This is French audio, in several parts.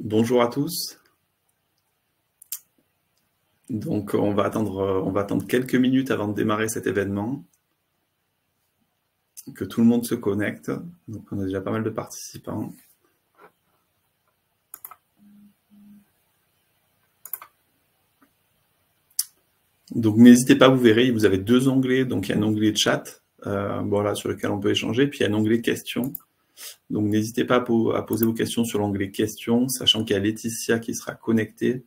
Bonjour à tous. Donc, on va attendre quelques minutes avant de démarrer cet événement, que tout le monde se connecte. Donc, on a déjà pas mal de participants. Donc, n'hésitez pas, vous verrez, vous avez deux onglets. Donc, il y a un onglet chat, voilà, sur lequel on peut échanger, puis il y a un onglet questions. Donc, n'hésitez pas à poser vos questions sur l'onglet questions, sachant qu'il y a Laetitia qui sera connectée,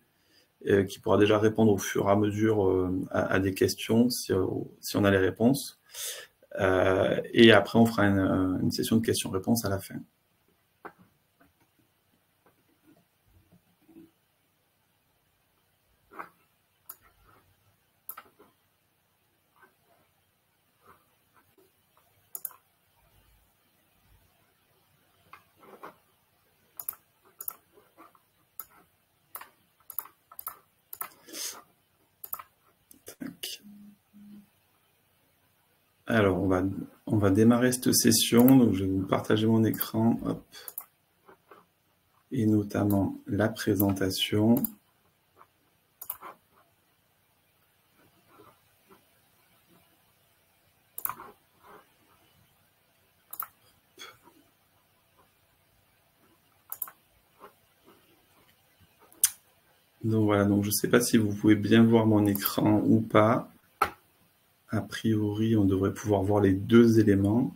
qui pourra déjà répondre au fur et à mesure à des questions, si on a les réponses. Et après, on fera une session de questions-réponses à la fin. Alors, on va démarrer cette session. Donc, je vais vous partager mon écran. Hop. Et notamment la présentation. Donc voilà, donc je ne sais pas si vous pouvez bien voir mon écran ou pas. A priori, on devrait pouvoir voir les deux éléments.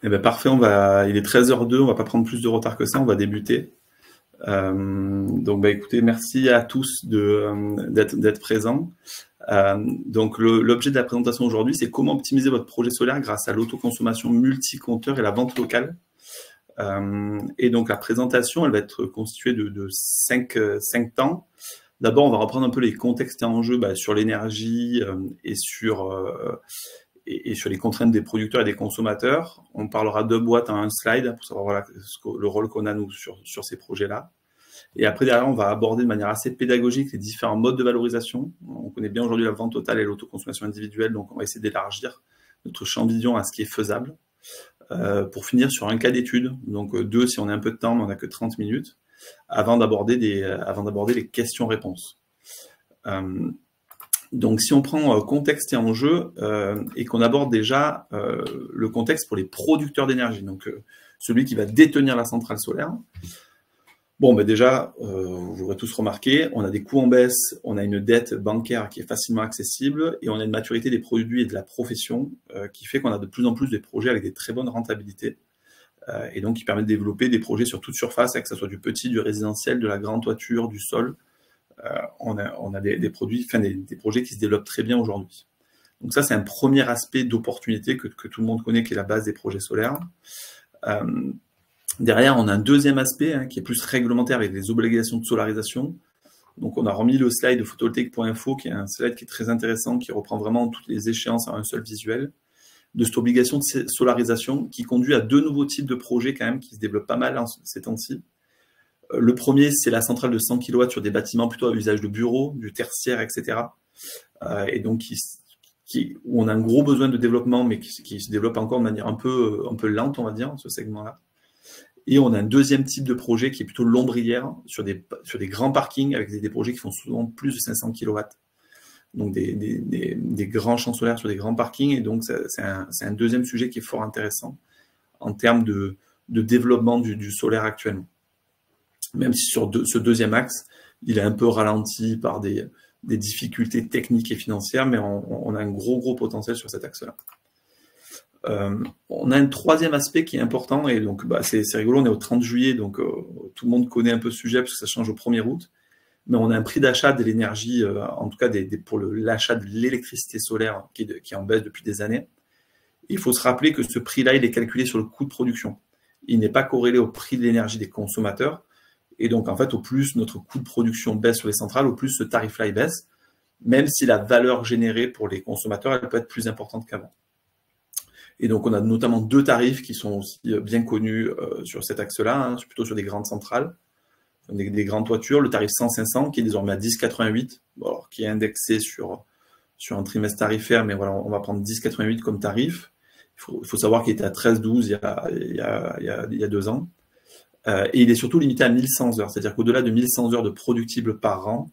Eh bien, parfait, il est 13h02, on ne va pas prendre plus de retard que ça, on va débuter. Donc, écoutez, merci à tous d'être présents. Donc, l'objet de la présentation aujourd'hui, c'est comment optimiser votre projet solaire grâce à l'autoconsommation multi-compteur et la vente locale. Et donc, la présentation, elle va être constituée de 5 temps. D'abord, on va reprendre un peu les contextes et enjeux sur l'énergie et sur les contraintes des producteurs et des consommateurs. On parlera de boîtes en un slide pour savoir voilà, le rôle qu'on a nous sur ces projets-là. Et après, derrière, on va aborder de manière assez pédagogique les différents modes de valorisation. On connaît bien aujourd'hui la vente totale et l'autoconsommation individuelle, donc on va essayer d'élargir notre champ de vision à ce qui est faisable. Pour finir sur un cas d'étude, donc 2 si on a un peu de temps, mais on n'a que 30 minutes, avant d'aborder les questions-réponses. Donc, si on prend contexte et enjeu et qu'on aborde déjà le contexte pour les producteurs d'énergie, donc celui qui va détenir la centrale solaire. Bon, déjà, vous aurez tous remarqué, on a des coûts en baisse, on a une dette bancaire qui est facilement accessible et on a une maturité des produits et de la profession qui fait qu'on a de plus en plus des projets avec des très bonnes rentabilités et donc qui permettent de développer des projets sur toute surface, que ce soit du petit, du résidentiel, de la grande toiture, du sol. On a des projets qui se développent très bien aujourd'hui. Donc ça, c'est un premier aspect d'opportunité que tout le monde connaît, qui est la base des projets solaires. Derrière, on a un deuxième aspect qui est plus réglementaire avec les obligations de solarisation. Donc on a remis le slide de photovoltaïque.info, qui est un slide qui est très intéressant, qui reprend vraiment toutes les échéances en un seul visuel, de cette obligation de solarisation qui conduit à deux nouveaux types de projets quand même qui se développent pas mal ces temps-ci. Le premier, c'est la centrale de 100 kW sur des bâtiments plutôt à usage de bureaux, du tertiaire, etc. Et donc, où on a un gros besoin de développement, mais qui se développe encore de manière un peu lente, on va dire, ce segment-là. Et on a un deuxième type de projet qui est plutôt l'ombrière sur des grands parkings avec des projets qui font souvent plus de 500 kW. Donc, des grands champs solaires sur des grands parkings. Et donc, c'est un deuxième sujet qui est fort intéressant en termes de développement du solaire actuellement. Même si sur ce deuxième axe, il est un peu ralenti par des difficultés techniques et financières, mais on a un gros potentiel sur cet axe-là. On a un troisième aspect qui est important, et donc c'est rigolo, on est au 30 juillet, donc tout le monde connaît un peu ce sujet, parce que ça change au 1er août, mais on a un prix d'achat de l'énergie, en tout cas pour l'achat de l'électricité solaire, qui est en baisse depuis des années. Et il faut se rappeler que ce prix-là, il est calculé sur le coût de production. Il n'est pas corrélé au prix de l'énergie des consommateurs, et donc, en fait, au plus notre coût de production baisse sur les centrales, au plus ce tarif-là baisse, même si la valeur générée pour les consommateurs, elle peut être plus importante qu'avant. Et donc, on a notamment deux tarifs qui sont aussi bien connus sur cet axe-là, plutôt sur des grandes centrales, des grandes toitures. Le tarif 100-500, qui est désormais à 10,88, qui est indexé sur un trimestre tarifaire, mais voilà, on va prendre 10,88 comme tarif. Il faut savoir qu'il était à 13,12 il y a 2 ans. Et il est surtout limité à 1100 heures. C'est-à-dire qu'au-delà de 1100 heures de productibles par an,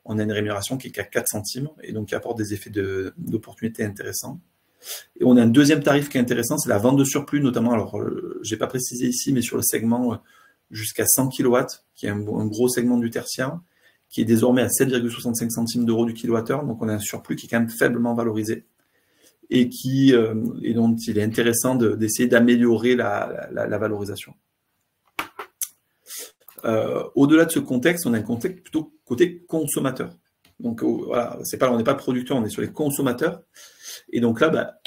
on a une rémunération qui est qu'à 4 centimes, et donc qui apporte des effets d'opportunité intéressants. Et on a un deuxième tarif qui est intéressant, c'est la vente de surplus, notamment, alors je n'ai pas précisé ici, mais sur le segment jusqu'à 100 kW, qui est un gros segment du tertiaire, qui est désormais à 7,65 centimes d'euros du kilowattheure. Donc on a un surplus qui est quand même faiblement valorisé et dont il est intéressant d'essayer d'améliorer la valorisation. Au-delà de ce contexte, on a un contexte plutôt côté consommateur. Donc voilà, on n'est pas producteur, on est sur les consommateurs. Et donc là,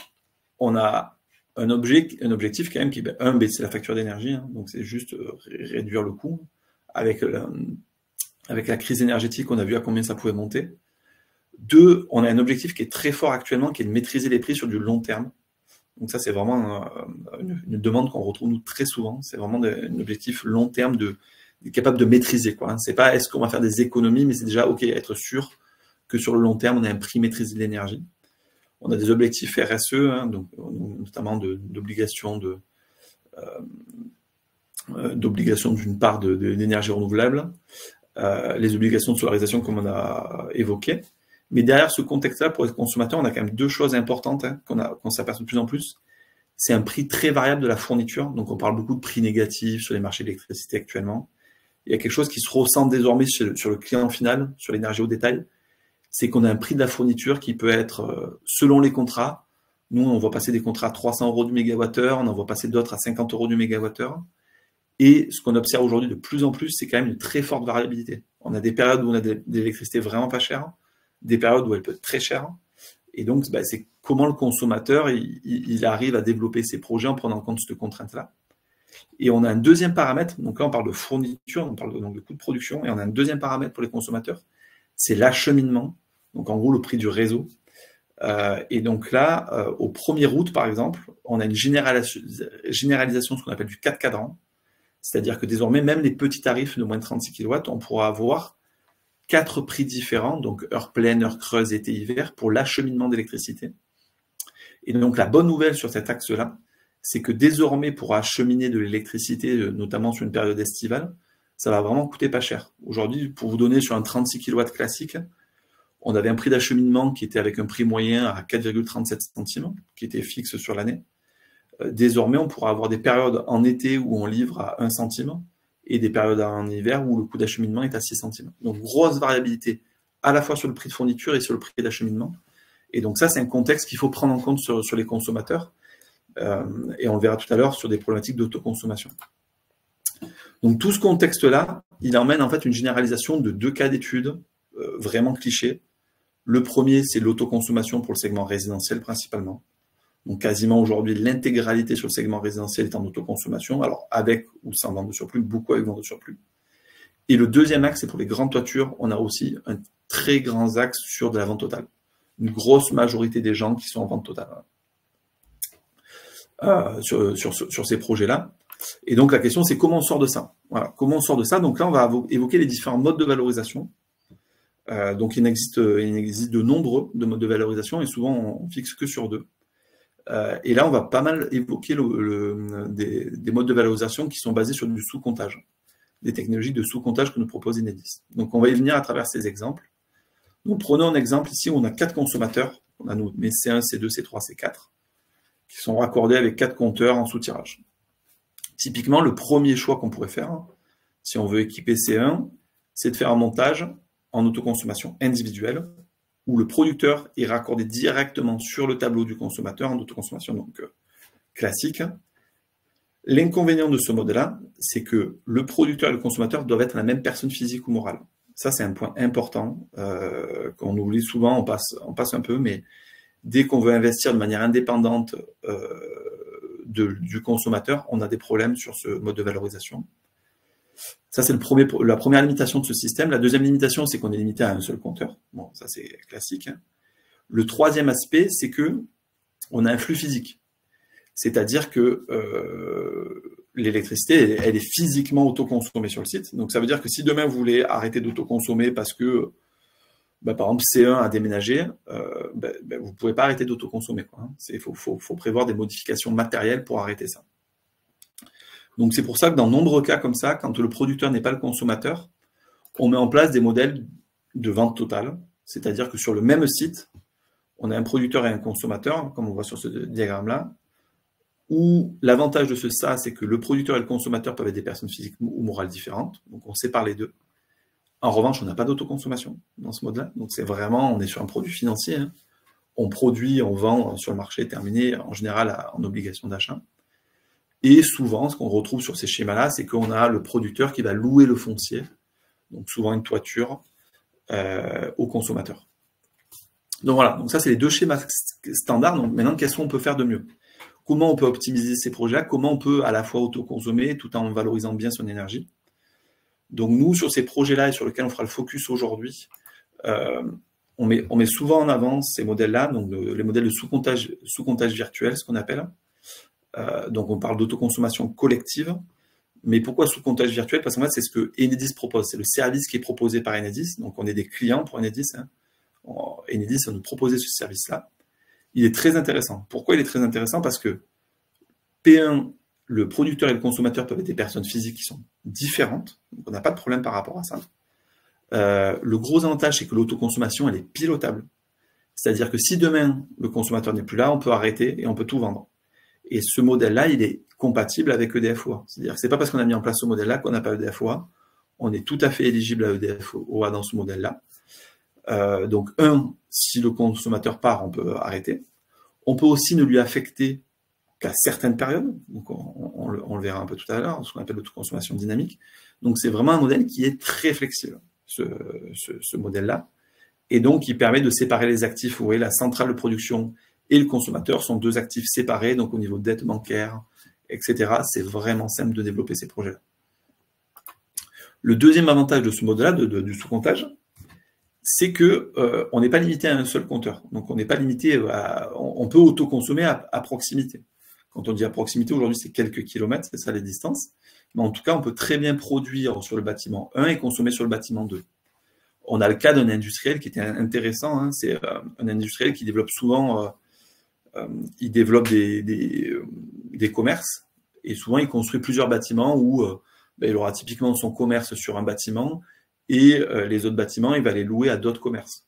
on a un objectif quand même qui est, baisser la facture d'énergie, hein, donc c'est juste réduire le coût. Avec la crise énergétique, on a vu à combien ça pouvait monter. 2, on a un objectif qui est très fort actuellement, qui est de maîtriser les prix sur du long terme. Donc ça, c'est vraiment une demande qu'on retrouve nous très souvent. C'est vraiment un objectif long terme capable de maîtriser, quoi. C'est pas est-ce qu'on va faire des économies, mais c'est déjà ok, être sûr que sur le long terme, on a un prix maîtrisé de l'énergie. On a des objectifs RSE, hein, donc notamment d'obligation d'une part d'énergie renouvelable, les obligations de solarisation comme on a évoqué. Mais derrière ce contexte-là, pour les consommateurs, on a quand même deux choses importantes, hein, qu'on s'aperçoit de plus en plus. C'est un prix très variable de la fourniture. Donc on parle beaucoup de prix négatifs sur les marchés de l'électricité actuellement. Il y a quelque chose qui se ressent désormais sur le client final, sur l'énergie au détail, c'est qu'on a un prix de la fourniture qui peut être, selon les contrats, nous on voit passer des contrats à 300 euros du mégawattheure, on en voit passer d'autres à 50 euros du mégawattheure. Et ce qu'on observe aujourd'hui de plus en plus, c'est quand même une très forte variabilité. On a des périodes où on a de l'électricité vraiment pas chère, des périodes où elle peut être très chère. Et donc, c'est comment le consommateur il arrive à développer ses projets en prenant en compte cette contrainte-là. Et on a un deuxième paramètre, donc là on parle de fourniture, on parle donc de coût de production, et on a un deuxième paramètre pour les consommateurs, c'est l'acheminement, donc en gros le prix du réseau. Et donc là, au 1er août par exemple, on a une généralisation de ce qu'on appelle du 4 cadran, c'est-à-dire que désormais, même les petits tarifs de moins de 36 kW, on pourra avoir 4 prix différents, donc heure pleine, heure creuse, été, hiver, pour l'acheminement d'électricité. Et donc la bonne nouvelle sur cet axe-là, c'est que désormais, pour acheminer de l'électricité, notamment sur une période estivale, ça va vraiment coûter pas cher. Aujourd'hui, pour vous donner sur un 36 kW classique, on avait un prix d'acheminement qui était avec un prix moyen à 4,37 centimes, qui était fixe sur l'année. Désormais, on pourra avoir des périodes en été où on livre à 1 centime et des périodes en hiver où le coût d'acheminement est à 6 centimes. Donc, grosse variabilité à la fois sur le prix de fourniture et sur le prix d'acheminement. Et donc ça, c'est un contexte qu'il faut prendre en compte sur les consommateurs. Et on le verra tout à l'heure sur des problématiques d'autoconsommation. Donc tout ce contexte-là, il emmène en fait une généralisation de 2 cas d'études vraiment clichés. Le premier, c'est l'autoconsommation pour le segment résidentiel principalement. Donc quasiment aujourd'hui, l'intégralité sur le segment résidentiel est en autoconsommation, alors avec ou sans vente de surplus, beaucoup avec vente de surplus. Et le deuxième axe, c'est pour les grandes toitures, on a aussi un très grand axe sur de la vente totale. Une grosse majorité des gens qui sont en vente totale sur ces projets-là. Et donc la question, c'est comment on sort de ça. Voilà, comment on sort de ça. Donc là, on va évoquer les différents modes de valorisation. Donc il existe de nombreux de modes de valorisation et souvent on fixe que sur 2. Et là, on va pas mal évoquer des modes de valorisation qui sont basés sur du sous-comptage, des technologies de sous-comptage que nous propose Enedis. Donc on va y venir à travers ces exemples. Donc prenons un exemple ici où on a 4 consommateurs, on a nos C1, C2, C3, C4, qui sont raccordés avec 4 compteurs en sous-tirage. Typiquement, le premier choix qu'on pourrait faire, si on veut équiper C1, c'est de faire un montage en autoconsommation individuelle, où le producteur est raccordé directement sur le tableau du consommateur en autoconsommation donc classique. L'inconvénient de ce mode-là, c'est que le producteur et le consommateur doivent être la même personne physique ou morale. Ça, c'est un point important qu'on oublie souvent, on passe un peu, mais dès qu'on veut investir de manière indépendante du consommateur, on a des problèmes sur ce mode de valorisation. Ça, c'est la première limitation de ce système. La deuxième limitation, c'est qu'on est limité à un seul compteur. Bon, ça, c'est classique. Le troisième aspect, c'est que on a un flux physique. C'est-à-dire que l'électricité, elle est physiquement autoconsommée sur le site. Donc, ça veut dire que si demain, vous voulez arrêter d'autoconsommer parce que, par exemple, C1 a déménagé, vous ne pouvez pas arrêter d'autoconsommer. Il faut prévoir des modifications matérielles pour arrêter ça. Donc c'est pour ça que dans de nombreux cas comme ça, quand le producteur n'est pas le consommateur, on met en place des modèles de vente totale, c'est-à-dire que sur le même site, on a un producteur et un consommateur, comme on voit sur ce diagramme-là, où l'avantage de ce SaaS, c'est que le producteur et le consommateur peuvent être des personnes physiques ou morales différentes, donc on sépare les deux. En revanche, on n'a pas d'autoconsommation dans ce mode-là, donc c'est vraiment, on est sur un produit financier, hein. On produit, on vend sur le marché, terminé, en général en obligation d'achat. Et souvent, ce qu'on retrouve sur ces schémas-là, c'est qu'on a le producteur qui va louer le foncier, donc souvent une toiture, au consommateur. Donc voilà, donc ça c'est les deux schémas standards. Donc maintenant, qu'est-ce qu'on peut faire de mieux? Comment on peut optimiser ces projets-là? Comment on peut à la fois autoconsommer tout en valorisant bien son énergie? Donc nous, sur ces projets-là et sur lesquels on fera le focus aujourd'hui, on met souvent en avant ces modèles-là, donc les modèles de sous-comptage virtuel, ce qu'on appelle. Donc on parle d'autoconsommation collective. Mais pourquoi sous-comptage virtuel? Parce qu'en fait, c'est ce que Enedis propose. C'est le service qui est proposé par Enedis. Donc on est des clients pour Enedis, hein. Enedis va nous proposer ce service-là. Il est très intéressant. Pourquoi il est très intéressant? Parce que P1, le producteur et le consommateur peuvent être des personnes physiques qui sont différentes. Donc on n'a pas de problème par rapport à ça. Le gros avantage, c'est que l'autoconsommation, elle est pilotable. C'est-à-dire que si demain, le consommateur n'est plus là, on peut arrêter et on peut tout vendre. Et ce modèle-là, il est compatible avec EDF-OA. C'est-à-dire que c'est pas parce qu'on a mis en place ce modèle-là qu'on n'a pas EDF-OA. On est tout à fait éligible à EDF-OA dans ce modèle-là. Donc, si le consommateur part, on peut arrêter. On peut aussi ne lui affecter qu'à certaines périodes. Donc, on le verra un peu tout à l'heure, ce qu'on appelle l'autoconsommation dynamique. Donc, c'est vraiment un modèle qui est très flexible, ce modèle-là. Et donc, il permet de séparer les actifs. Vous voyez, la centrale de production et le consommateur sont deux actifs séparés, donc au niveau de dette bancaire, etc. C'est vraiment simple de développer ces projets-là. Le deuxième avantage de ce modèle-là, du sous-comptage, c'est que on n'est pas limité à un seul compteur. Donc on n'est pas limité on peut autoconsommer à proximité. Quand on dit à proximité, aujourd'hui c'est quelques kilomètres, c'est ça les distances. Mais en tout cas, on peut très bien produire sur le bâtiment 1 et consommer sur le bâtiment 2. On a le cas d'un industriel qui était intéressant, hein. C'est un industriel qui développe souvent, il développe des commerces, et souvent il construit plusieurs bâtiments où il aura typiquement son commerce sur un bâtiment, et les autres bâtiments, il va les louer à d'autres commerces.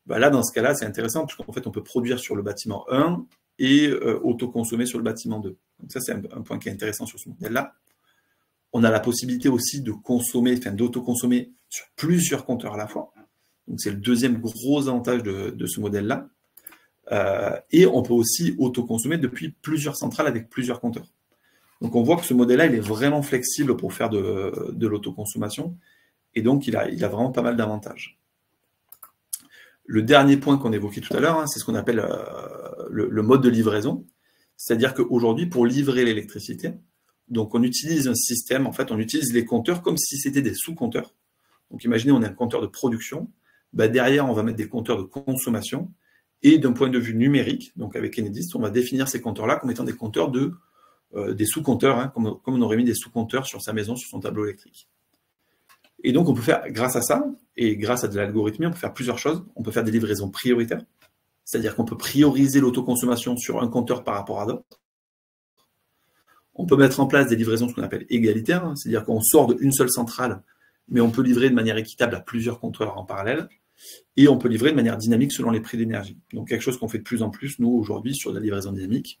Là, dans ce cas-là, c'est intéressant, puisqu'en fait, on peut produire sur le bâtiment 1 et autoconsommer sur le bâtiment 2. Donc ça, c'est un point qui est intéressant sur ce modèle-là. On a la possibilité aussi de consommer, d'autoconsommer sur plusieurs compteurs à la fois. Donc c'est le deuxième gros avantage de ce modèle-là. Et on peut aussi autoconsommer depuis plusieurs centrales avec plusieurs compteurs. Donc on voit que ce modèle-là, il est vraiment flexible pour faire de l'autoconsommation. Et donc, il a vraiment pas mal d'avantages. Le dernier point qu'on évoquait tout à l'heure, hein, c'est ce qu'on appelle le mode de livraison. C'est-à-dire qu'aujourd'hui, pour livrer l'électricité, donc on utilise un système, en fait, on utilise les compteurs comme si c'était des sous-compteurs. Donc imaginez, on a un compteur de production. Derrière, on va mettre des compteurs de consommation. Et d'un point de vue numérique, donc avec Enedis, on va définir ces compteurs-là comme étant des compteurs des sous-compteurs, hein, comme on aurait mis des sous-compteurs sur sa maison, sur son tableau électrique. Et donc, on peut faire, grâce à ça, et grâce à de l'algorithmie, on peut faire plusieurs choses. On peut faire des livraisons prioritaires, c'est-à-dire qu'on peut prioriser l'autoconsommation sur un compteur par rapport à d'autres. On peut mettre en place des livraisons, ce qu'on appelle égalitaires, hein, c'est-à-dire qu'on sort d'une seule centrale, mais on peut livrer de manière équitable à plusieurs compteurs en parallèle, et on peut livrer de manière dynamique selon les prix d'énergie. Donc, quelque chose qu'on fait de plus en plus, nous, aujourd'hui, sur la livraison dynamique,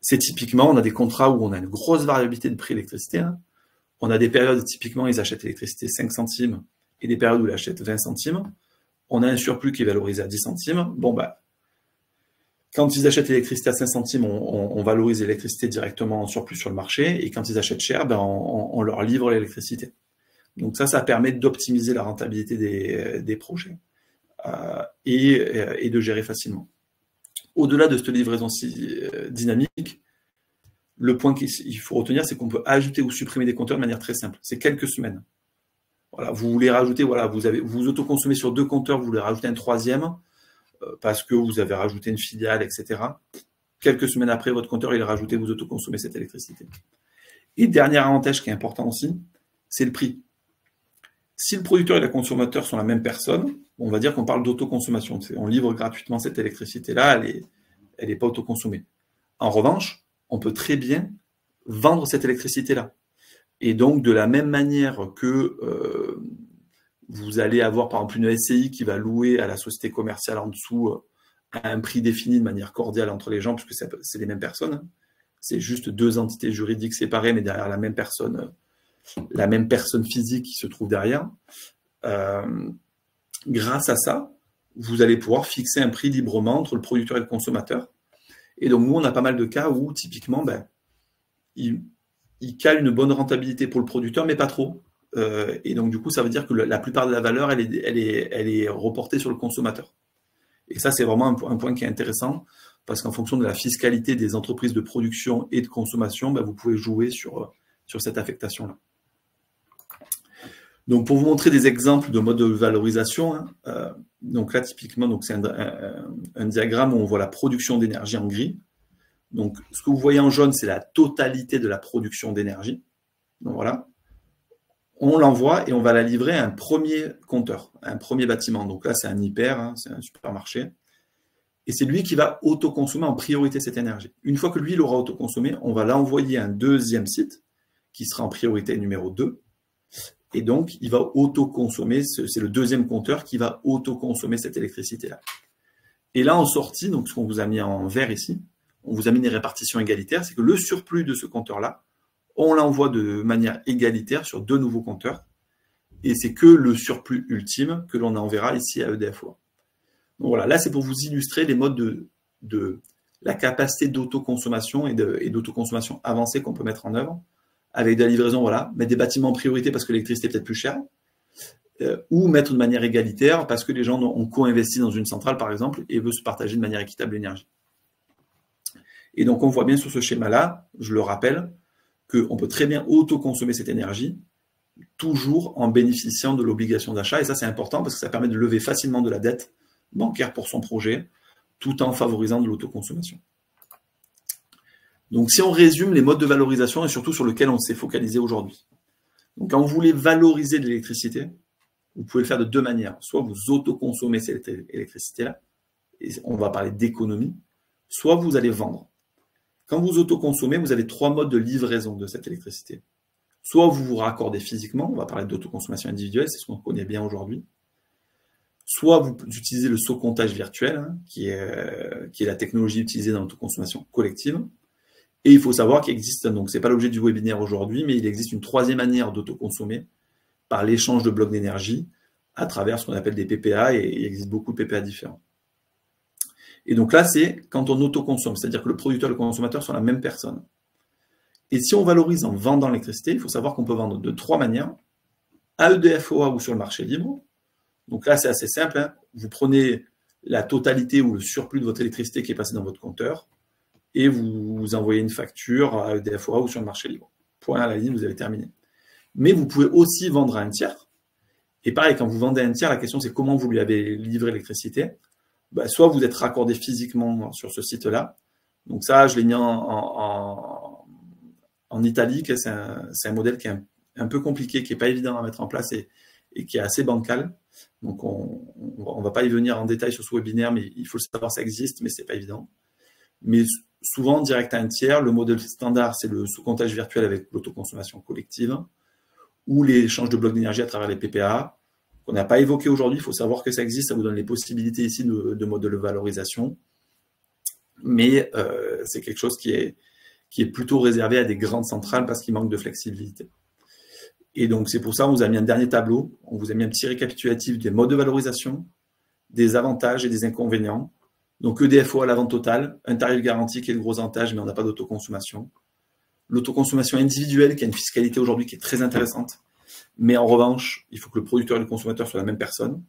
c'est typiquement, on a des contrats où on a une grosse variabilité de prix d'électricité, hein. On a des périodes, typiquement, ils achètent l'électricité 5 centimes et des périodes où ils achètent 20 centimes. On a un surplus qui est valorisé à 10 centimes. Quand ils achètent l'électricité à 5 centimes, on valorise l'électricité directement en surplus sur le marché. Et quand ils achètent cher, on leur livre l'électricité. Donc ça permet d'optimiser la rentabilité des projets et de gérer facilement. Au-delà de cette livraison dynamique, le point qu'il faut retenir, c'est qu'on peut ajouter ou supprimer des compteurs de manière très simple. C'est quelques semaines. Voilà, vous voulez rajouter, vous autoconsommez sur 2 compteurs, vous voulez rajouter un 3e parce que vous avez rajouté une filiale, etc. Quelques semaines après, votre compteur il est rajouté, vous autoconsommez cette électricité. Et dernier avantage qui est important aussi, c'est le prix. Si le producteur et le consommateur sont la même personne, on va dire qu'on parle d'autoconsommation. On livre gratuitement cette électricité-là, elle n'est pas autoconsommée. En revanche, on peut très bien vendre cette électricité-là. Et donc, de la même manière que vous allez avoir, par exemple, une SCI qui va louer à la société commerciale en dessous à un prix défini de manière cordiale entre les gens, puisque c'est les mêmes personnes. C'est juste deux entités juridiques séparées, mais derrière la même personne physique qui se trouve derrière. Grâce à ça, vous allez pouvoir fixer un prix librement entre le producteur et le consommateur. Et donc, nous, on a pas mal de cas où, typiquement, il cale une bonne rentabilité pour le producteur, mais pas trop. Et donc, du coup, ça veut dire que la plupart de la valeur, elle est reportée sur le consommateur. Et ça, c'est vraiment un point qui est intéressant, parce qu'en fonction de la fiscalité des entreprises de production et de consommation, vous pouvez jouer sur cette affectation-là. Donc, pour vous montrer des exemples de modes de valorisation, donc là, typiquement, c'est un diagramme où on voit la production d'énergie en gris. Donc, ce que vous voyez en jaune, c'est la totalité de la production d'énergie. Donc, voilà. On l'envoie et on va la livrer à un premier compteur, un premier bâtiment. Donc là, c'est un hyper, c'est un supermarché. Et c'est lui qui va autoconsommer en priorité cette énergie. Une fois que lui, il aura autoconsommé, on va l'envoyer à un deuxième site qui sera en priorité numéro 2. Et donc, il va autoconsommer, c'est le deuxième compteur qui va autoconsommer cette électricité-là. Et là, en sortie, donc ce qu'on vous a mis en vert ici, on vous a mis des répartitions égalitaires, c'est que le surplus de ce compteur-là, on l'envoie de manière égalitaire sur deux nouveaux compteurs. Et c'est que le surplus ultime que l'on enverra ici à EDF-OA. Donc voilà, là, c'est pour vous illustrer les modes de la capacité d'autoconsommation et d'autoconsommation avancée qu'on peut mettre en œuvre avec de la livraison, voilà, mettre des bâtiments en priorité parce que l'électricité est peut-être plus chère, ou mettre de manière égalitaire parce que les gens ont co-investi dans une centrale, par exemple, et veulent se partager de manière équitable l'énergie. Et donc, on voit bien sur ce schéma-là, je le rappelle, qu'on peut très bien autoconsommer cette énergie, toujours en bénéficiant de l'obligation d'achat. Et ça, c'est important parce que ça permet de lever facilement de la dette bancaire pour son projet, tout en favorisant de l'autoconsommation. Donc, si on résume les modes de valorisation et surtout sur lesquels on s'est focalisé aujourd'hui. Donc, quand vous voulez valoriser de l'électricité, vous pouvez le faire de deux manières. Soit vous autoconsommez cette électricité-là, et on va parler d'économie, soit vous allez vendre. Quand vous autoconsommez, vous avez trois modes de livraison de cette électricité. Soit vous vous raccordez physiquement, on va parler d'autoconsommation individuelle, c'est ce qu'on connaît bien aujourd'hui. Soit vous utilisez le saut-comptage virtuel, qui est la technologie utilisée dans l'autoconsommation collective. Et il faut savoir qu'il existe, donc ce n'est pas l'objet du webinaire aujourd'hui, mais il existe une troisième manière d'autoconsommer par l'échange de blocs d'énergie à travers ce qu'on appelle des PPA, et il existe beaucoup de PPA différents. Et donc là, c'est quand on autoconsomme, c'est-à-dire que le producteur et le consommateur sont la même personne. Et si on valorise en vendant l'électricité, il faut savoir qu'on peut vendre de trois manières, à EDF-OA ou sur le marché libre. Donc là, c'est assez simple. Vous prenez la totalité ou le surplus de votre électricité qui est passé dans votre compteur et vous envoyez une facture à EDF-OA ou sur le marché libre. Point à la ligne, vous avez terminé. Mais vous pouvez aussi vendre à un tiers. Et pareil, quand vous vendez à un tiers, la question c'est comment vous lui avez livré l'électricité. Soit vous êtes raccordé physiquement sur ce site-là. Donc ça, je l'ai mis en italique. C'est un modèle qui est un peu compliqué, qui n'est pas évident à mettre en place et qui est assez bancal. Donc on ne va pas y venir en détail sur ce webinaire, mais il faut le savoir, ça existe, mais ce n'est pas évident. Mais souvent, direct à un tiers, le modèle standard, c'est le sous-comptage virtuel avec l'autoconsommation collective ou l'échange de blocs d'énergie à travers les PPA. Qu'on n'a pas évoqué aujourd'hui, il faut savoir que ça existe, ça vous donne les possibilités ici de mode de valorisation. Mais c'est quelque chose qui est plutôt réservé à des grandes centrales parce qu'il manque de flexibilité. Et donc, c'est pour ça qu'on vous a mis un dernier tableau, on vous a mis un petit récapitulatif des modes de valorisation, des avantages et des inconvénients. Donc, EDF-OA à la vente totale, un tarif garanti qui est le gros avantage, mais on n'a pas d'autoconsommation. L'autoconsommation individuelle qui a une fiscalité aujourd'hui qui est très intéressante. Mais en revanche, il faut que le producteur et le consommateur soient la même personne.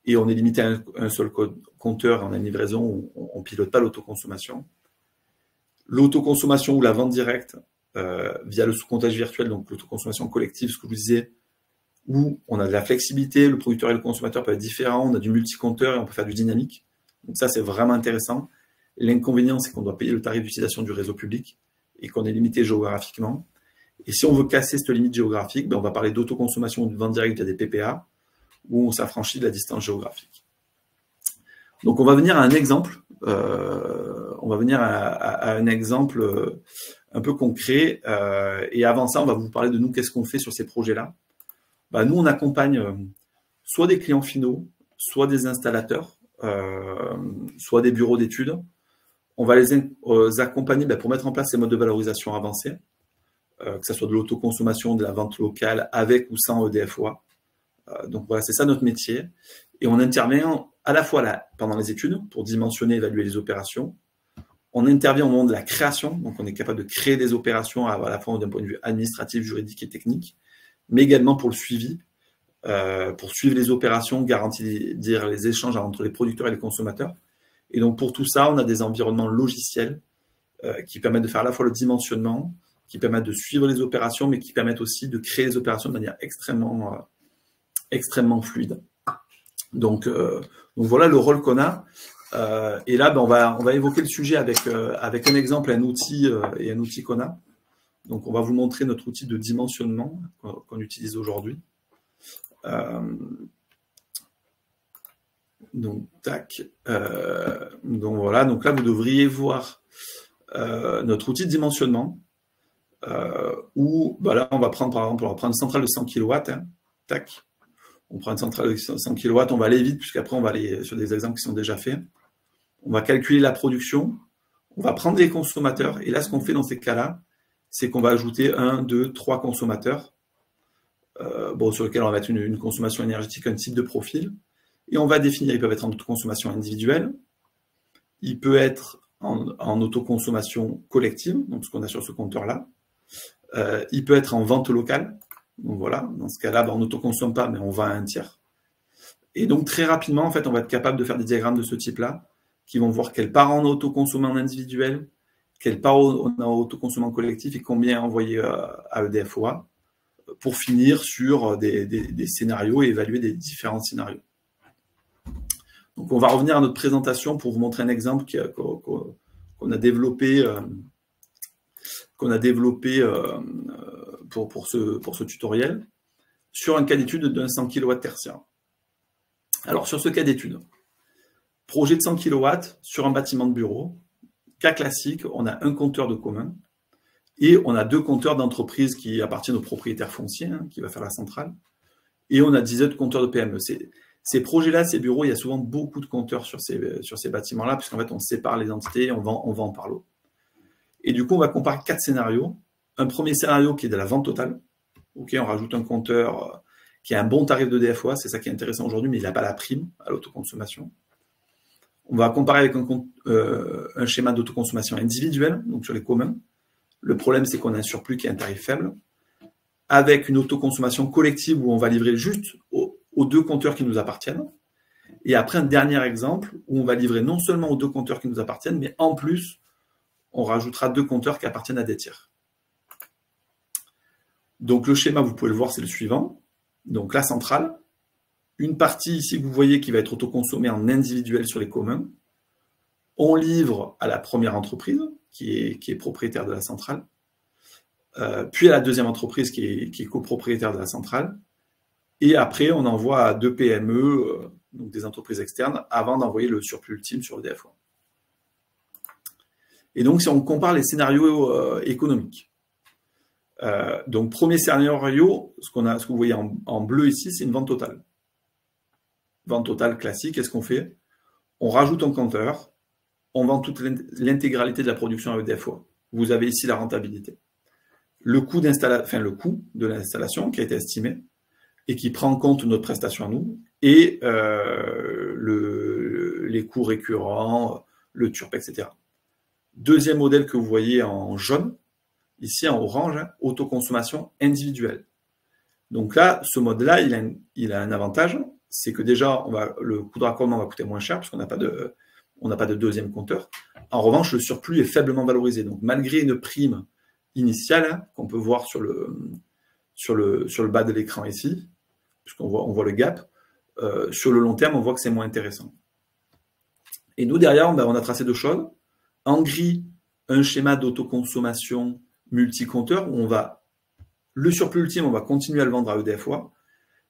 Et on est limité à un seul compteur en une livraison où on ne pilote pas l'autoconsommation. L'autoconsommation ou la vente directe via le sous-comptage virtuel, donc l'autoconsommation collective, ce que je vous disais, où on a de la flexibilité, le producteur et le consommateur peuvent être différents, on a du multi-compteur et on peut faire du dynamique. Donc ça, c'est vraiment intéressant. L'inconvénient, c'est qu'on doit payer le tarif d'utilisation du réseau public et qu'on est limité géographiquement. Et si on veut casser cette limite géographique, on va parler d'autoconsommation ou de vente directe via des PPA, où on s'affranchit de la distance géographique. Donc on va venir à un exemple on va venir à un exemple un peu concret. Et avant ça, on va vous parler de nous, qu'est-ce qu'on fait sur ces projets-là. Nous, on accompagne soit des clients finaux, soit des installateurs, soit des bureaux d'études. On va les accompagner pour mettre en place ces modes de valorisation avancés, que ce soit de l'autoconsommation, de la vente locale, avec ou sans EDFOA. Donc voilà, c'est ça notre métier. Et on intervient à la fois pendant les études pour dimensionner et évaluer les opérations. On intervient au moment de la création, donc on est capable de créer des opérations à la fois d'un point de vue administratif, juridique et technique, mais également pour le suivi, pour suivre les opérations, garantir les échanges entre les producteurs et les consommateurs. Et donc pour tout ça, on a des environnements logiciels qui permettent de faire à la fois le dimensionnement, qui permettent de suivre les opérations, mais qui permettent aussi de créer les opérations de manière extrêmement fluide. Donc voilà le rôle qu'on a. Et là, on va évoquer le sujet avec un exemple, un outil et un outil qu'on a. Donc on va vous montrer notre outil de dimensionnement qu'on utilise aujourd'hui. Donc tac. Donc voilà. Donc là, vous devriez voir notre outil de dimensionnement. Où là, on va prendre par exemple, une centrale de 100 kW. Tac. On prend une centrale de 100 kW, on va aller vite, puisqu'après on va aller sur des exemples qui sont déjà faits. On va calculer la production, on va prendre les consommateurs, et là ce qu'on fait dans ces cas-là, c'est qu'on va ajouter 1, 2, 3 consommateurs, sur lesquels on va mettre une consommation énergétique, un type de profil, et on va définir, ils peuvent être en autoconsommation individuelle, il peut être en autoconsommation collective, donc ce qu'on a sur ce compteur-là, il peut être en vente locale. Donc voilà, dans ce cas-là, on n'autoconsomme pas, mais on vend à un tiers. Et donc très rapidement, en fait, on va être capable de faire des diagrammes de ce type-là, qui vont voir quelle part en autoconsommant individuel, quelle part en autoconsommant collectif et combien envoyer à EDFOA, pour finir sur des scénarios et évaluer des différents scénarios. Donc on va revenir à notre présentation pour vous montrer un exemple qu'on a développé, pour ce tutoriel, sur un cas d'étude d'un 100 kW tertiaire. Alors, sur ce cas d'étude, projet de 100 kW sur un bâtiment de bureau, cas classique, on a un compteur de commun et on a 2 compteurs d'entreprise qui appartiennent au propriétaire foncier, qui va faire la centrale, et on a 10 autres compteurs de PME. Ces projets-là, ces bureaux, il y a souvent beaucoup de compteurs sur ces bâtiments-là, puisqu'en fait, on sépare les entités, on vend par lot. Et du coup, on va comparer 4 scénarios. Un premier scénario qui est de la vente totale. Ok, on rajoute un compteur qui a un bon tarif de DFOA, c'est ça qui est intéressant aujourd'hui, mais il n'a pas la prime à l'autoconsommation. On va comparer avec un schéma d'autoconsommation individuelle, donc sur les communs. Le problème, c'est qu'on a un surplus qui a un tarif faible, avec une autoconsommation collective où on va livrer juste aux 2 compteurs qui nous appartiennent. Et après, un dernier exemple où on va livrer non seulement aux 2 compteurs qui nous appartiennent, mais en plus, on rajoutera 2 compteurs qui appartiennent à des tiers. Donc le schéma, vous pouvez le voir, c'est le suivant. Donc la centrale, une partie ici que vous voyez qui va être autoconsommée en individuel sur les communs. On livre à la première entreprise qui est propriétaire de la centrale, puis à la deuxième entreprise qui est copropriétaire de la centrale, et après on envoie à 2 PME, donc des entreprises externes, avant d'envoyer le surplus ultime sur le DFO. Et donc si on compare les scénarios économiques, donc premier scénario, ce que vous voyez en bleu ici, c'est une vente totale. Vente totale classique, qu'est-ce qu'on fait? On rajoute un compteur, on vend toute l'intégralité de la production à EDFOA. Vous avez ici la rentabilité. Le coût de l'installation qui a été estimé et qui prend en compte notre prestation à nous et les coûts récurrents, le TURP, etc. Deuxième modèle que vous voyez en jaune, ici en orange, autoconsommation individuelle. Donc là, ce mode-là, il a un avantage, c'est que déjà, le coût de raccordement va coûter moins cher parce qu'on n'a pas de deuxième compteur. En revanche, le surplus est faiblement valorisé. Donc malgré une prime initiale qu'on peut voir sur le bas de l'écran ici, puisqu'on voit le gap, sur le long terme, on voit que c'est moins intéressant. Et nous, derrière, on a tracé 2 choses. En gris, un schéma d'autoconsommation multi-compteur où le surplus ultime, on va continuer à le vendre à EDFOA,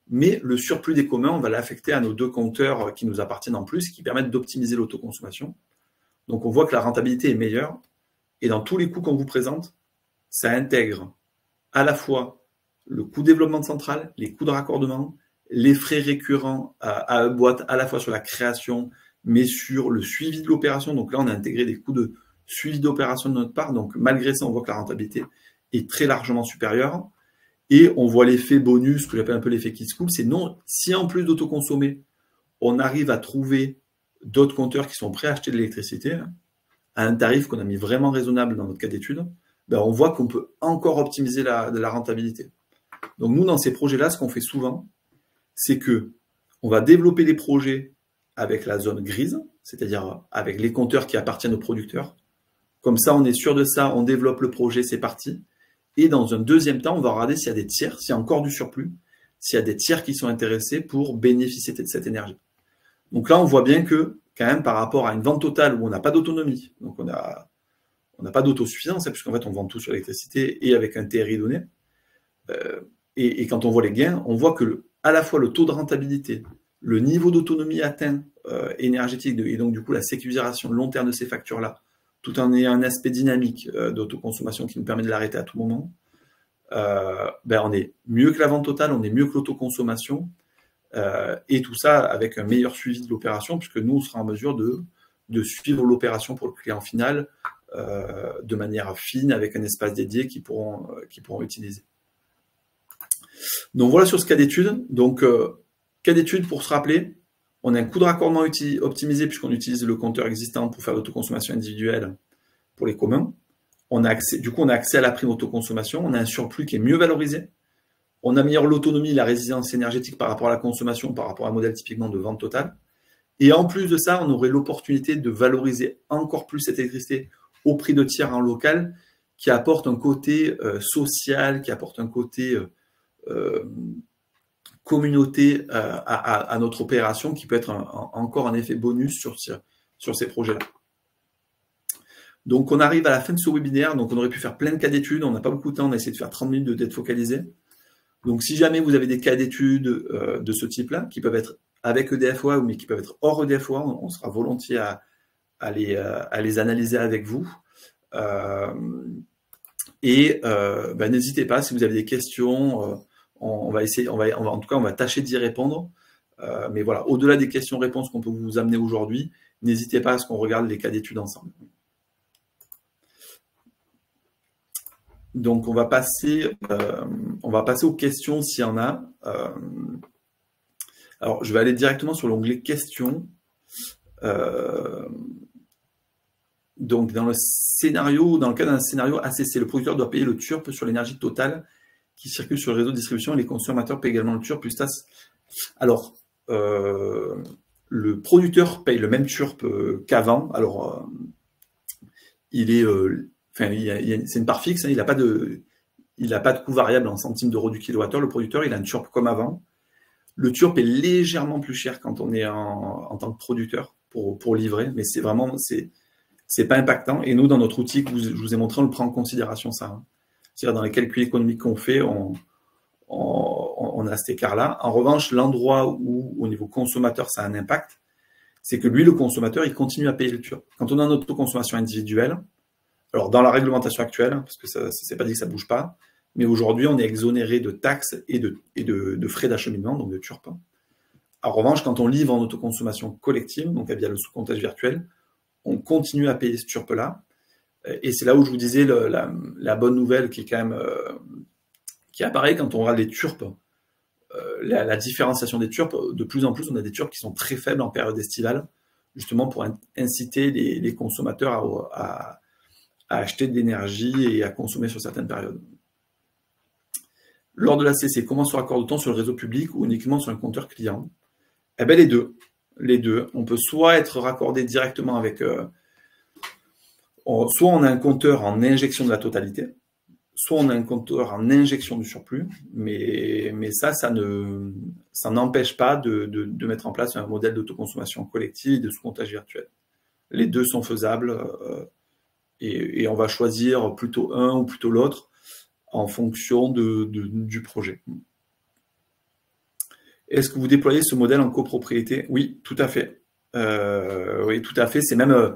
mais le surplus des communs, on va l'affecter à nos 2 compteurs qui nous appartiennent en plus, qui permettent d'optimiser l'autoconsommation. Donc on voit que la rentabilité est meilleure. Et dans tous les coûts qu'on vous présente, ça intègre à la fois le coût de développement de centrale, les coûts de raccordement, les frais récurrents à boîte, à la fois sur la création, mais sur le suivi de l'opération. Donc là, on a intégré des coûts de suivi d'opération de notre part. Donc malgré ça, on voit que la rentabilité est très largement supérieure. Et on voit l'effet bonus, que j'appelle un peu l'effet kids cool, c'est non, si en plus d'autoconsommer, on arrive à trouver d'autres compteurs qui sont prêts à acheter de l'électricité, à un tarif qu'on a mis vraiment raisonnable dans notre cas d'étude, ben on voit qu'on peut encore optimiser la rentabilité. Donc nous, dans ces projets-là, ce qu'on fait souvent, c'est que on va développer des projets avec la zone grise, c'est-à-dire avec les compteurs qui appartiennent aux producteurs. Comme ça, on est sûr de ça, on développe le projet, c'est parti. Et dans un deuxième temps, on va regarder s'il y a des tiers, s'il y a encore du surplus, s'il y a des tiers qui sont intéressés pour bénéficier de cette énergie. Donc là, on voit bien que, quand même, par rapport à une vente totale où on n'a pas d'autonomie, donc on n'a pas d'autosuffisance, puisqu'en fait, on vend tout sur l'électricité et avec un TRI donné. Et quand on voit les gains, on voit que à la fois le taux de rentabilité, le niveau d'autonomie atteint énergétique, et donc du coup la sécurisation long terme de ces factures-là, tout en ayant un aspect dynamique d'autoconsommation qui nous permet de l'arrêter à tout moment, on est mieux que la vente totale, on est mieux que l'autoconsommation, et tout ça avec un meilleur suivi de l'opération, puisque nous, on sera en mesure de suivre l'opération pour le client final de manière fine, avec un espace dédié qu'ils pourront utiliser. Donc voilà sur ce cas d'étude. Donc, cas d'étude, pour se rappeler, on a un coût de raccordement optimisé puisqu'on utilise le compteur existant pour faire l'autoconsommation individuelle pour les communs. On a accès à la prime autoconsommation, on a un surplus qui est mieux valorisé. On améliore l'autonomie et la résilience énergétique par rapport à la consommation, par rapport à un modèle typiquement de vente totale. Et en plus de ça, on aurait l'opportunité de valoriser encore plus cette électricité au prix de tiers en local, qui apporte un côté social, qui apporte un côté communauté à notre opération, qui peut être encore un effet bonus sur ces projets-là. Donc on arrive à la fin de ce webinaire, donc on aurait pu faire plein de cas d'études, on n'a pas beaucoup de temps, on a essayé de faire 30 minutes d'être focalisé. Donc si jamais vous avez des cas d'études de ce type-là, qui peuvent être avec EDF-OA, mais qui peuvent être hors EDF-OA, on sera volontiers à les analyser avec vous. N'hésitez pas, si vous avez des questions, on va tâcher d'y répondre. Mais voilà, au-delà des questions-réponses qu'on peut vous amener aujourd'hui, n'hésitez pas à ce qu'on regarde les cas d'études ensemble. Donc, on va passer aux questions s'il y en a. Alors, je vais aller directement sur l'onglet questions. Donc, dans le cas d'un scénario ACC, le producteur doit payer le TURP sur l'énergie totale qui circule sur le réseau de distribution et les consommateurs paient également le TURP plus taxe. Alors, le producteur paye le même TURP qu'avant. Alors, c'est une part fixe, hein, il n'a pas de coût variable en centimes d'euros du kilowattheure. Le producteur, il a un TURP comme avant. Le TURP est légèrement plus cher quand on est en tant que producteur pour livrer, mais c'est pas impactant. Et nous, dans notre outil que je vous ai montré, on le prend en considération, ça. Hein. C'est-à-dire, dans les calculs économiques qu'on fait, on a cet écart-là. En revanche, l'endroit où, au niveau consommateur, ça a un impact, c'est que lui, le consommateur, il continue à payer le TURP. Quand on a notre autoconsommation individuelle, alors dans la réglementation actuelle, parce que ça c'est pas dit que ça bouge pas, mais aujourd'hui, on est exonéré de taxes et de frais d'acheminement, donc de TURP. En revanche, quand on livre en autoconsommation collective, donc via le sous-comptage virtuel, on continue à payer ce TURP-là. Et c'est là où je vous disais la bonne nouvelle qui est quand même qui apparaît quand on regarde les TURP, la différenciation des TURP. De plus en plus, on a des TURP qui sont très faibles en période estivale, justement pour inciter les consommateurs à acheter de l'énergie et à consommer sur certaines périodes. Lors de la CC, comment se raccorde-t-on sur le réseau public ou uniquement sur un compteur client? Eh bien, les deux. Les deux. On peut soit être raccordé directement avec... soit on a un compteur en injection de la totalité, soit on a un compteur en injection du surplus, mais ça n'empêche pas de mettre en place un modèle d'autoconsommation collective et de sous-comptage virtuel. Les deux sont faisables et on va choisir plutôt un ou plutôt l'autre en fonction du projet. Est-ce que vous déployez ce modèle en copropriété? Oui, tout à fait. Oui, tout à fait. C'est même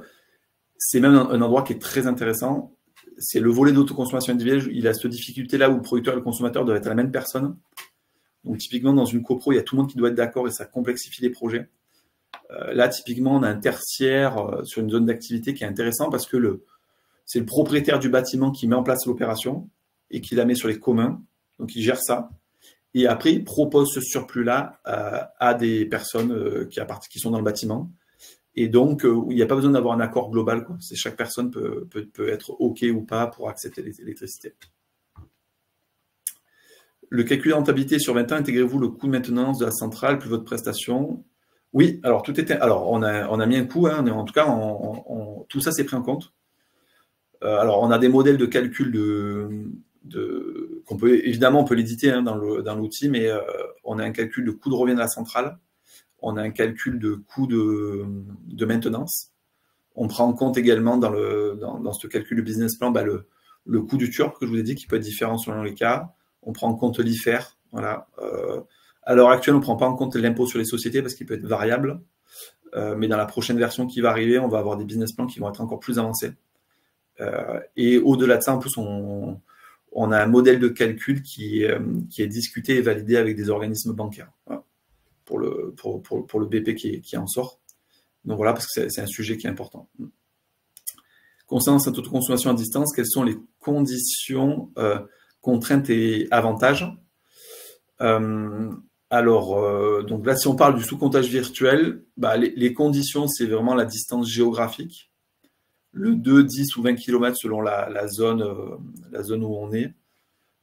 c'est même un endroit qui est très intéressant. C'est le volet d'autoconsommation individuelle. Il a cette difficulté là où le producteur et le consommateur doivent être la même personne. Donc typiquement dans une copro, il y a tout le monde qui doit être d'accord et ça complexifie les projets. Là, typiquement, on a un tertiaire sur une zone d'activité qui est intéressant parce que c'est le propriétaire du bâtiment qui met en place l'opération et qui la met sur les communs. Donc il gère ça. Et après, il propose ce surplus-là à des personnes qui sont dans le bâtiment. Et donc, il n'y a pas besoin d'avoir un accord global, quoi. Chaque personne peut être OK ou pas pour accepter l'électricité. Le calcul de rentabilité sur 20 ans, intégrez-vous le coût de maintenance de la centrale plus votre prestation? Oui, alors on a mis un coût, hein, en tout cas, tout ça c'est pris en compte. Alors on a des modèles de calcul qu'on peut évidemment on peut l'éditer hein, dans l'outil, mais on a un calcul de coût de revient de la centrale. On a un calcul de coût de maintenance. On prend en compte également dans ce calcul de business plan le coût du turc que je vous ai dit qui peut être différent selon les cas. On prend en compte l'IFER. Voilà. À l'heure actuelle, on ne prend pas en compte l'impôt sur les sociétés parce qu'il peut être variable. Mais dans la prochaine version qui va arriver, on va avoir des business plans qui vont être encore plus avancés. Et au-delà de ça, en plus, on a un modèle de calcul qui est discuté et validé avec des organismes bancaires. Voilà. Pour le BP qui en sort. Donc voilà, parce que c'est un sujet qui est important. Concernant cette autoconsommation à distance, quelles sont les conditions, contraintes et avantages? Donc là, si on parle du sous-comptage virtuel, les conditions, c'est vraiment la distance géographique. Le 2, 10 ou 20 km selon la zone où on est.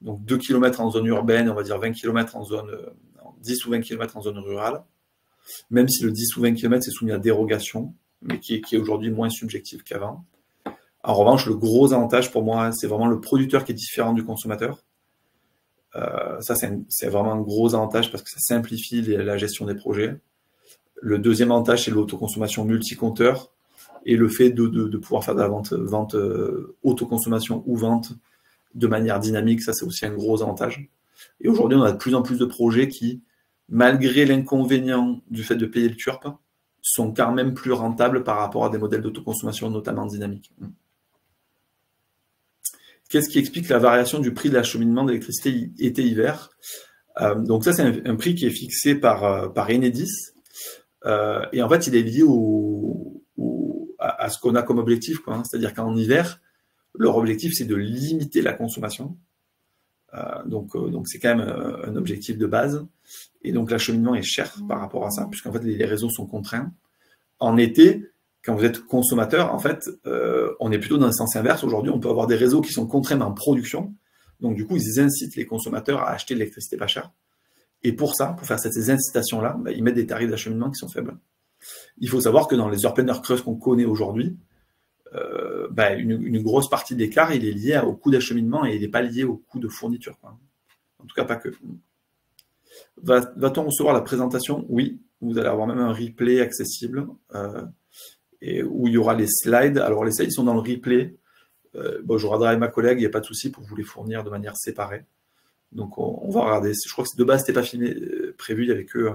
Donc 2 km en zone urbaine, on va dire 20 km en zone 10 ou 20 km en zone rurale, même si le 10 ou 20 km c'est soumis à dérogation, mais qui est aujourd'hui moins subjectif qu'avant. En revanche, le gros avantage pour moi, c'est vraiment le producteur qui est différent du consommateur. Ça, c'est vraiment un gros avantage parce que ça simplifie la gestion des projets. Le deuxième avantage, c'est l'autoconsommation multi-compteur et le fait de pouvoir faire de la vente autoconsommation ou vente de manière dynamique. Ça, c'est aussi un gros avantage. Et aujourd'hui, on a de plus en plus de projets qui, malgré l'inconvénient du fait de payer le TURP, sont quand même plus rentables par rapport à des modèles d'autoconsommation, notamment dynamiques. Qu'est-ce qui explique la variation du prix de l'acheminement d'électricité été-hiver? Donc ça, c'est un prix qui est fixé par Enedis. Et en fait, il est lié à ce qu'on a comme objectif, quoi, hein. C'est-à-dire qu'en hiver, leur objectif, c'est de limiter la consommation. Donc c'est quand même un objectif de base. Et donc, l'acheminement est cher par rapport à ça, puisqu'en fait, les réseaux sont contraints. En été, quand vous êtes consommateur, en fait, on est plutôt dans le sens inverse. Aujourd'hui, on peut avoir des réseaux qui sont contraints en production. Donc, du coup, ils incitent les consommateurs à acheter de l'électricité pas chère. Et pour ça, pour faire ces incitations-là, ils mettent des tarifs d'acheminement qui sont faibles. Il faut savoir que dans les heures pleines heures creuses qu'on connaît aujourd'hui, une grosse partie de l'écart, il est lié au coût d'acheminement et il n'est pas lié au coût de fourniture, quoi. En tout cas, pas que. Va-t-on recevoir la présentation? Oui, vous allez avoir même un replay accessible et où il y aura les slides. Alors, les slides sont dans le replay. Je regarderai avec ma collègue, il n'y a pas de souci pour vous les fournir de manière séparée. Donc, on va regarder. Je crois que de base, ce n'était pas filmé, prévu, il n'y avait que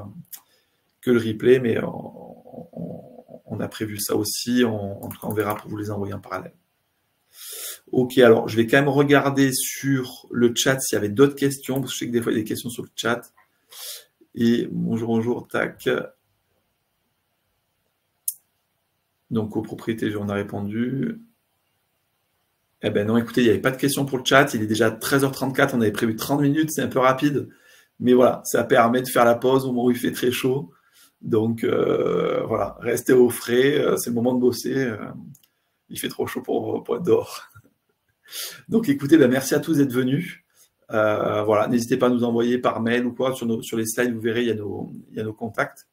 le replay, mais on a prévu ça aussi. En tout cas, on verra pour vous les envoyer en parallèle. Ok, alors je vais quand même regarder sur le chat s'il y avait d'autres questions, parce que je sais que des fois il y a des questions sur le chat. Et bonjour, tac. Donc, copropriété, on a répondu. Eh ben non, écoutez, il n'y avait pas de questions pour le chat. Il est déjà 13h34, on avait prévu 30 minutes, c'est un peu rapide. Mais voilà, ça permet de faire la pause au moment où il fait très chaud. Donc, voilà, restez au frais, c'est le moment de bosser. Il fait trop chaud pour être dehors. Donc, écoutez, merci à tous d'être venus. Voilà, n'hésitez pas à nous envoyer par mail ou quoi. Sur les slides, vous verrez, il y a nos contacts.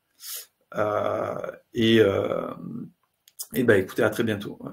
Et écoutez, à très bientôt. Ouais.